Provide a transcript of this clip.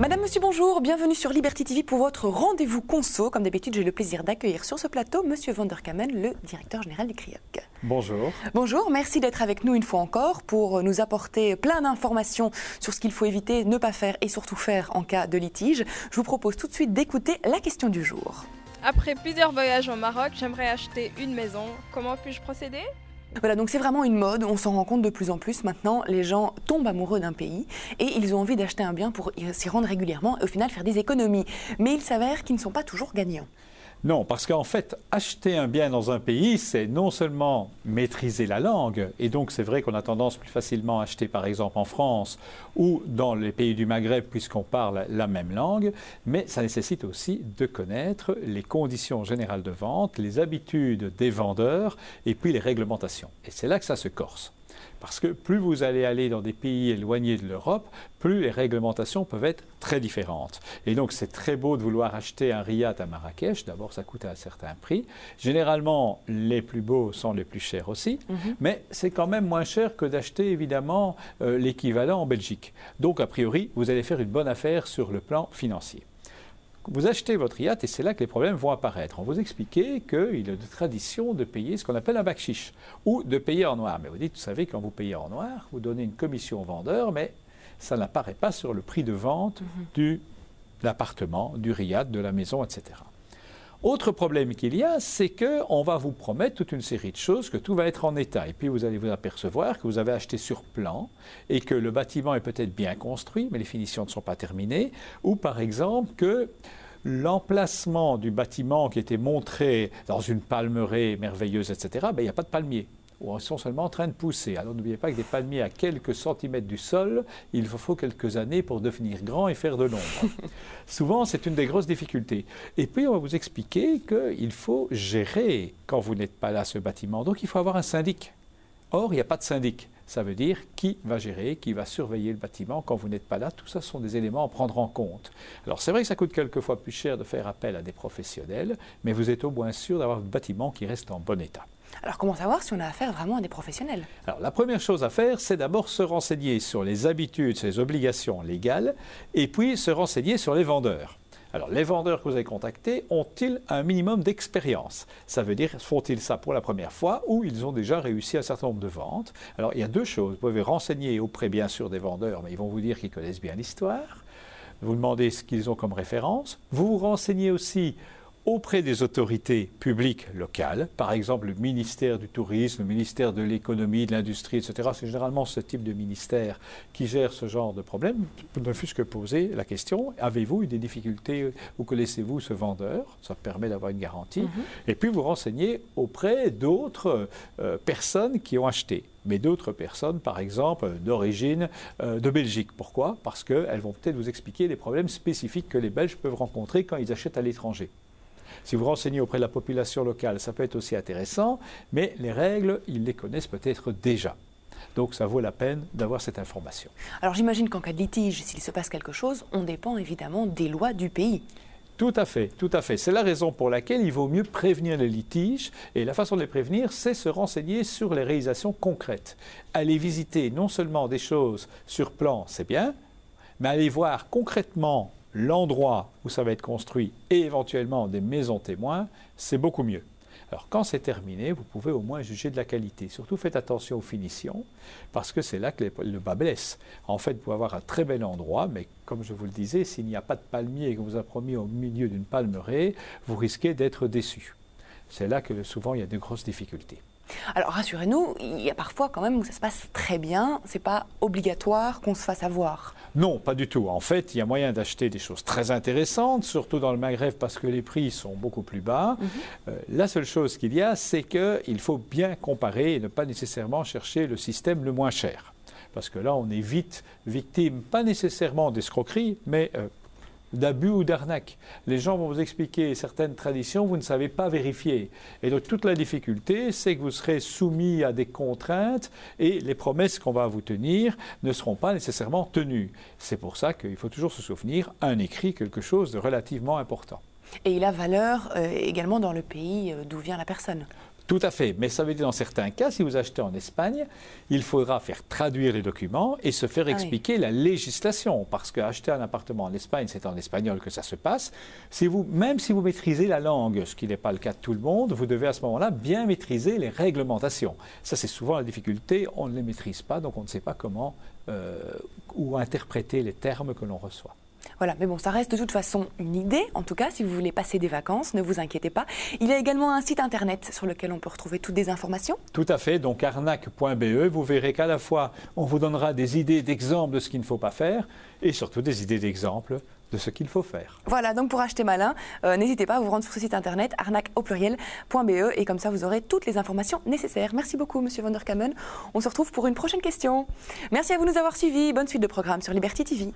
Madame, monsieur, bonjour, bienvenue sur Liberty TV pour votre rendez-vous conso. Comme d'habitude, j'ai le plaisir d'accueillir sur ce plateau monsieur Van der Kamen, le directeur général du CRIOC. Bonjour. Bonjour, merci d'être avec nous une fois encore pour nous apporter plein d'informations sur ce qu'il faut éviter, ne pas faire et surtout faire en cas de litige. Je vous propose tout de suite d'écouter la question du jour. Après plusieurs voyages au Maroc, j'aimerais acheter une maison. Comment puis-je procéder ? Voilà, donc c'est vraiment une mode, on s'en rend compte de plus en plus maintenant, les gens tombent amoureux d'un pays et ils ont envie d'acheter un bien pour s'y rendre régulièrement et au final faire des économies. Mais il s'avère qu'ils ne sont pas toujours gagnants. Non, parce qu'en fait, acheter un bien dans un pays, c'est non seulement maîtriser la langue, et donc c'est vrai qu'on a tendance plus facilement à acheter par exemple en France ou dans les pays du Maghreb puisqu'on parle la même langue, mais ça nécessite aussi de connaître les conditions générales de vente, les habitudes des vendeurs et puis les réglementations. Et c'est là que ça se corse. Parce que plus vous allez aller dans des pays éloignés de l'Europe, plus les réglementations peuvent être très différentes. Et donc c'est très beau de vouloir acheter un riad à Marrakech. D'abord, ça coûte un certain prix. Généralement, les plus beaux sont les plus chers aussi. Mais c'est quand même moins cher que d'acheter évidemment l'équivalent en Belgique. Donc a priori, vous allez faire une bonne affaire sur le plan financier. Vous achetez votre yacht et c'est là que les problèmes vont apparaître. On vous expliquait qu'il est de tradition de payer ce qu'on appelle un bakshish ou de payer en noir. Mais vous dites, vous savez, quand vous payez en noir, vous donnez une commission au vendeur, mais ça n'apparaît pas sur le prix de vente de l'appartement, du riad, de la maison, etc. Autre problème qu'il y a, c'est qu'on va vous promettre toute une série de choses, que tout va être en état. Et puis vous allez vous apercevoir que vous avez acheté sur plan et que le bâtiment est peut-être bien construit, mais les finitions ne sont pas terminées. Ou par exemple que l'emplacement du bâtiment qui était montré dans une palmeraie merveilleuse, etc., il n'y a pas de palmier. Ou ils sont seulement en train de pousser. Alors n'oubliez pas que des palmiers à quelques centimètres du sol, il faut quelques années pour devenir grand et faire de l'ombre. Souvent, c'est une des grosses difficultés. Et puis, on va vous expliquer qu'il faut gérer, quand vous n'êtes pas là, ce bâtiment. Donc, il faut avoir un syndic. Or, il n'y a pas de syndic. Ça veut dire qui va gérer, qui va surveiller le bâtiment quand vous n'êtes pas là. Tout ça, ce sont des éléments à prendre en compte. Alors, c'est vrai que ça coûte quelquefois plus cher de faire appel à des professionnels, mais vous êtes au moins sûr d'avoir un bâtiment qui reste en bon état. Alors comment savoir si on a affaire vraiment à des professionnels? Alors la première chose à faire, c'est d'abord se renseigner sur les habitudes, sur les obligations légales, et puis se renseigner sur les vendeurs. Alors les vendeurs que vous avez contactés ont-ils un minimum d'expérience? Ça veut dire, font-ils ça pour la première fois ou ils ont déjà réussi un certain nombre de ventes? Alors il y a deux choses. Vous pouvez renseigner auprès bien sûr des vendeurs, mais ils vont vous dire qu'ils connaissent bien l'histoire. Vous demandez ce qu'ils ont comme référence. Vous vous renseignez aussi auprès des autorités publiques locales, par exemple le ministère du Tourisme, le ministère de l'Économie, de l'Industrie, etc. C'est généralement ce type de ministère qui gère ce genre de problème. Ne fût-ce que poser la question, avez-vous eu des difficultés ou connaissez-vous ce vendeur? Ça permet d'avoir une garantie. Et puis vous renseignez auprès d'autres personnes qui ont acheté. Mais d'autres personnes, par exemple, d'origine de Belgique. Pourquoi? Parce qu'elles vont peut-être vous expliquer les problèmes spécifiques que les Belges peuvent rencontrer quand ils achètent à l'étranger. Si vous renseignez auprès de la population locale, ça peut être aussi intéressant, mais les règles, ils les connaissent peut-être déjà. Donc ça vaut la peine d'avoir cette information. Alors j'imagine qu'en cas de litige, s'il se passe quelque chose, on dépend évidemment des lois du pays. Tout à fait, tout à fait. C'est la raison pour laquelle il vaut mieux prévenir les litiges. Et la façon de les prévenir, c'est se renseigner sur les réalisations concrètes. Aller visiter non seulement des choses sur plan, c'est bien, mais aller voir concrètement l'endroit où ça va être construit et éventuellement des maisons témoins, c'est beaucoup mieux. Alors quand c'est terminé, vous pouvez au moins juger de la qualité. Surtout faites attention aux finitions, parce que c'est là que le bas blesse. En fait, vous pouvez avoir un très bel endroit, mais comme je vous le disais, s'il n'y a pas de palmier qu'on vous a promis au milieu d'une palmeraie, vous risquez d'être déçu. C'est là que souvent il y a de grosses difficultés. Alors rassurez-nous, il y a parfois quand même où ça se passe très bien, c'est pas obligatoire qu'on se fasse avoir. Non, pas du tout. En fait, il y a moyen d'acheter des choses très intéressantes, surtout dans le Maghreb parce que les prix sont beaucoup plus bas. La seule chose qu'il y a, c'est qu'il faut bien comparer et ne pas nécessairement chercher le système le moins cher. Parce que là, on est vite victime, pas nécessairement d'escroquerie, mais d'abus ou d'arnaque. Les gens vont vous expliquer certaines traditions, vous ne savez pas vérifier. Et donc toute la difficulté, c'est que vous serez soumis à des contraintes et les promesses qu'on va vous tenir ne seront pas nécessairement tenues. C'est pour ça qu'il faut toujours se souvenir, un écrit, quelque chose de relativement important. Et il a valeur également dans le pays d'où vient la personne. Tout à fait, mais ça veut dire dans certains cas, si vous achetez en Espagne, il faudra faire traduire les documents et se faire expliquer la législation, parce qu'acheter un appartement en Espagne, c'est en espagnol que ça se passe. Même si vous maîtrisez la langue, ce qui n'est pas le cas de tout le monde, vous devez à ce moment-là bien maîtriser les réglementations. Ça, c'est souvent la difficulté, on ne les maîtrise pas, donc on ne sait pas comment ou interpréter les termes que l'on reçoit. Voilà, mais bon, ça reste de toute façon une idée. En tout cas, si vous voulez passer des vacances, ne vous inquiétez pas. Il y a également un site internet sur lequel on peut retrouver toutes des informations. Tout à fait, donc arnaque.be. Vous verrez qu'à la fois, on vous donnera des idées d'exemples de ce qu'il ne faut pas faire et surtout des idées d'exemples de ce qu'il faut faire. Voilà, donc pour acheter malin, n'hésitez pas à vous rendre sur ce site internet arnaque.be et comme ça vous aurez toutes les informations nécessaires. Merci beaucoup Monsieur van der Kammen. On se retrouve pour une prochaine question. Merci à vous de nous avoir suivis. Bonne suite de programme sur Liberty TV.